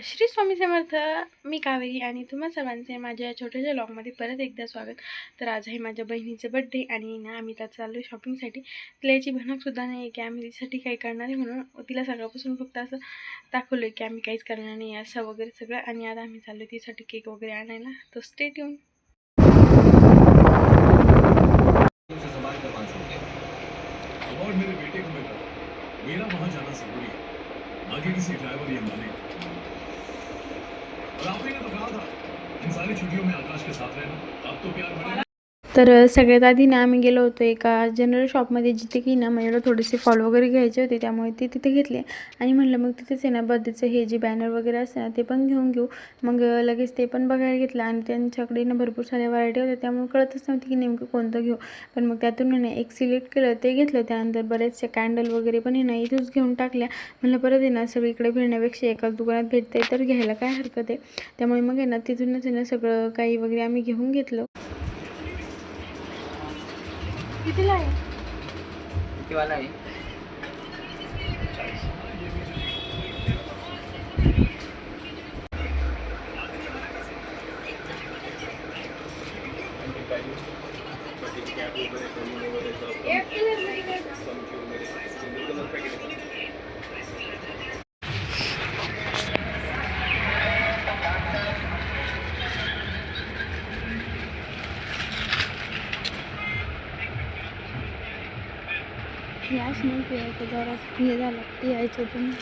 श्री स्वामी समर्थ. मी कावेरी आणि तुम्हा सर्वांचे माझ्या छोट्याशा व्लॉगमध्ये परत एकदा स्वागत. तर आज आहे माझ्या बहिणीचे बड्डे आणि ना आम्ही त्यात चाललो शॉपिंगसाठी. तिला याची भनकसुद्धा नाही आहे की आम्ही तिच्यासाठी काही करणार आहे, म्हणून तिला सगळ्यापासून फक्त असं दाखवलं आहे की आम्ही काहीच करणार नाही असं वगैरे सगळं. आणि आज आम्ही चाललो तिच्यासाठी केक वगैरे आणायला. तो स्टे ट्यून. मेरा वहां जाना जरूरी है, आगे किसी ड्राइवर या मालिक। और आपने तो कहा था इन सारी छुट्टियों में आकाश के साथ रहना, अब तो प्यार बढ़ेगा। तर सगळ्यात आधी ना आम्ही गेलो होतो एका जनरल शॉपमध्ये, जिथे की ना मला थोडेसे फॉल वगैरे घ्यायचे होते, त्यामुळे ते तिथे घेतले. आणि म्हणलं मग तिथेच आहे ना बर्थडेचं हे जे बॅनर वगैरे असते ना ते पण घेऊन घेऊ. मग लगेच ते पण बघायला घेतलं आणि त्यांच्याकडे ना भरपूर साऱ्या व्हरायटी होत्या, त्यामुळे कळतच नव्हती की नेमकं कोणतं घेऊ. पण मग त्यातून ना एक सिलेक्ट केलं, ते घेतलं. त्यानंतर बरेचसे कॅन्डल वगैरे पण आहे ना इथेच घेऊन टाकल्या. म्हणलं परत आहे ना सगळीकडे फिरण्यापेक्षा एकाच दुकानात भेटते तर घ्यायला काय हरकत आहे. त्यामुळे मग आहे ना तिथूनच आहे ना सगळं काही वगैरे आम्ही घेऊन घेतलं. कितीला आहे? कितीवाला आहे? याच नाही पियायचं, जरा हे झालं पियायचं तुम्ही.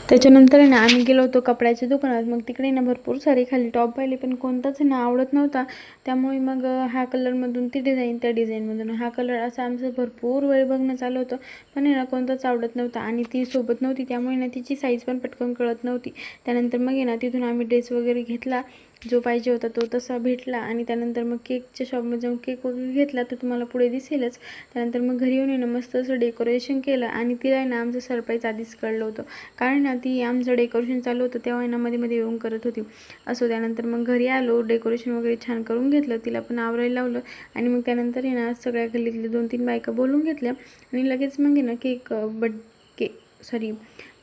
त्याच्यानंतर ना आम्ही गेलो होतो कपड्याच्या दुकानात. मग तिकडे ना भरपूर सारे खाली टॉप पाहिले, पण कोणताच ना आवडत नव्हता. त्यामुळे मग ह्या कलरमधून ती डिझाईन, त्या डिझाईनमधून हा कलर, असं आमचं भरपूर वेळ बघणं चालू होतं. पण ना कोणताच आवडत नव्हता आणि ती सोबत नव्हती, त्यामुळे ना तिची साईज पण पटकन कळत नव्हती. त्यानंतर मग ना तिथून आम्ही ड्रेस वगैरे घेतला, जो पाहिजे होता तो तसा भेटला. आणि त्यानंतर मग केकच्या शॉपमध्ये जाऊन केक वगैरे घेतला, तो तुम्हाला पुढे दिसेलच. त्यानंतर मग घरी येऊन ना मस्त असं डेकोरेशन केलं. आणि तिला ना आमचं सरप्राईज आधीच कळलं होतं, कारण ना ती आमचं डेकोरेशन चालू होतं तेव्हा ना मध्ये मध्ये येऊन करत होती असो. त्यानंतर मग घरी आलो, डेकोरेशन वगैरे छान करून घेतलं, तिला पण आवरायला लावलं. आणि मग त्यानंतर ना सगळ्या गल्लीतल्या 2-3 बायका बोलून घेतल्या आणि लगेच मग ना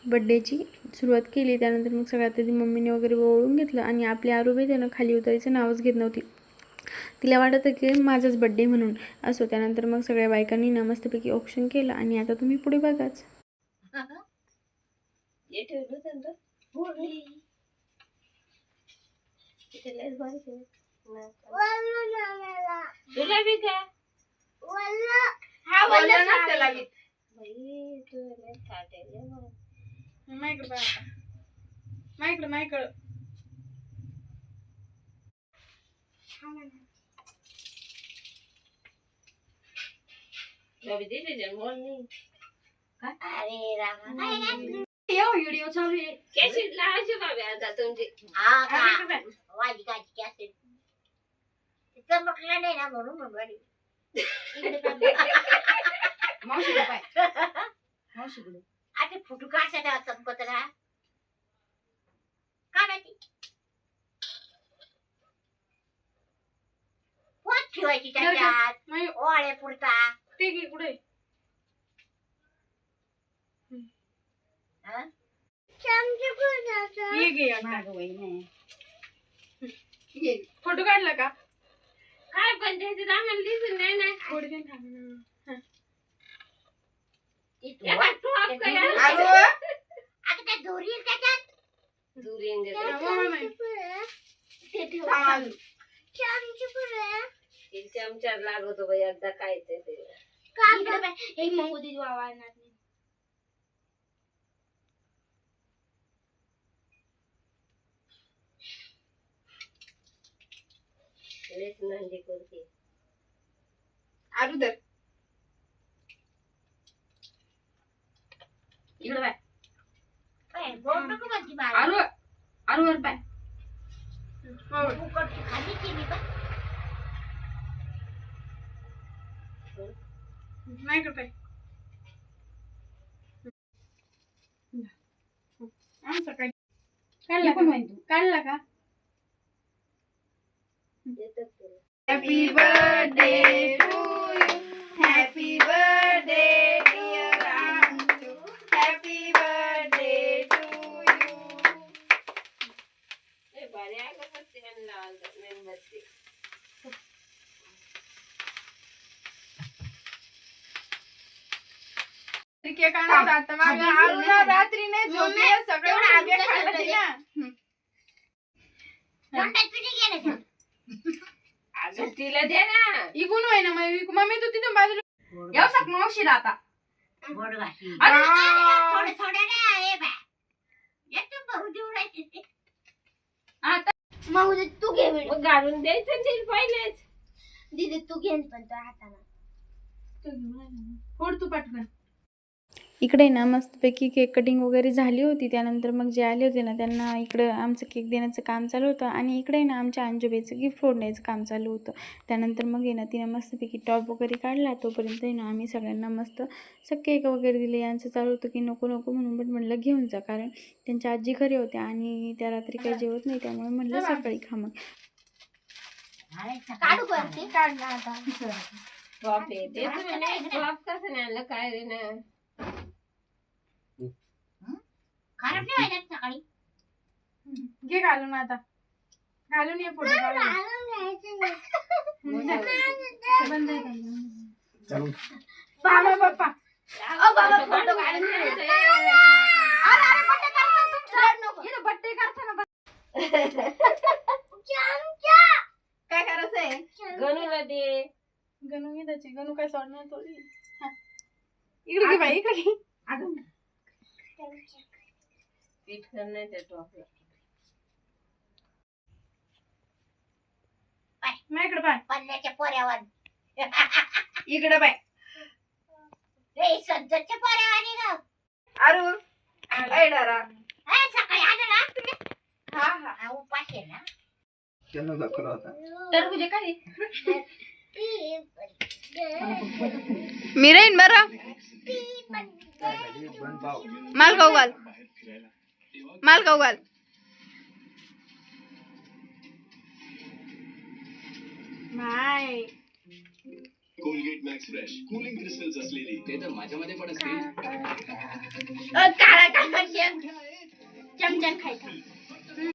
बड्डेची सुरुवात केली. त्यानंतर मग सगळ्यात आधी मम्मीने वगैरे ओळून घेतलं. आणि आपली आरोबी त्यानं खाली उतरायचं नावच घेत नव्हती, तिला वाटत की माझाच बड्डे म्हणून असो. त्यानंतर मग सगळ्या बायकांनी ना मस्तपैकी ऑप्शन केलं. आणि आता तुम्ही पुढे बघाच. व्हिडिओ चालू आहे. कॅसेट लावायची बाबा आता तुमची. हा का वाजी काची कॅसेट चमकला नाही ना म्हणून म्हणवाडी. मावशी पाय मावशी गुड आता फोटो काढता चमकत ना काढायची पोट ठेवायची त्याच्यात ओळ्या पुरता. ते घे पुढे. फोटो काढला का काय पण त्याचे आम्हाला दिसून नाही ना. आता त्या दोरी आहेत त्याच्यात चमचा लागतो बाई एकदा काय ते मग उदी वावरणार नाही. नंदी करते अरुदर इकडे बाय. आरू आरू वर पाय. फुकटची खाली केली का नाही करताय सकाळी काढला का happy birthday to you happy birthday dear Anshu happy birthday to you cake आणला आता मग आरुणा रात्री नाही झोपली सगळं केक खाल्ला तिला तिला दे ना इकून होय ना मम्मी तू तिथून बाजूला येऊ सक मावशीला आता थोडे थोडे ना आता मग तू घे व्हिडिओ मग घालून द्यायचं ते पहिलेच दीदी तू घे पण तो हाताना फोड तू पटकन इकडे ना मस्तपैकी केक कटिंग वगैरे झाली होती. त्यानंतर मग जे आले होते ना त्यांना इकडं आमचं केक देण्याचं काम चालू होतं आणि इकडे ना आमच्या अंजुबाईचं गिफ्ट फोडण्याचं काम चालू होतं. त्यानंतर मग आहे ना तिने मस्तपैकी टॉप वगैरे काढला. तोपर्यंत आहे ना आम्ही सगळ्यांना मस्त केक वगैरे दिले. यांचं चालू होतं की नको नको म्हणून पण म्हटलं घेऊन जा, कारण त्यांच्या आजी घरी होत्या आणि त्या रात्री काही जेवत नाही, त्यामुळे म्हटलं सकाळी खा मग. काढू करते काढला आता टॉप आहे ते टॉप कसं नाही आणलं काय रे ना खराब नाही व्हायला सकाळी घे घालून आता घालून ये फोटो बाबा पप्पा बाबा फोटो काढून बड्डे करताना काय करायचंय गणूला दे गणू घे त्याची गणू काय सोडणार थोडी. इकडे घे बाई इकडे घे पीठ करण्याच्या टॉपला नाही इकडे बाय पल्ल्याच्या पोऱ्यावर इकडे बाय रे संतोषच्या पोऱ्यावर ग अरू ऐडारा सकाळी आलं ना तुम्ही हा हा हा उपास आहे ना त्यांना दाखवला होता. टरबूज काय मी राहीन बरं माल खाऊ घाल माल खाऊ घाल माय Colgate Max Fresh cooling crystals असलेली ते तर माझ्यामध्ये पण असतील. काळा काळा चमचम खायचा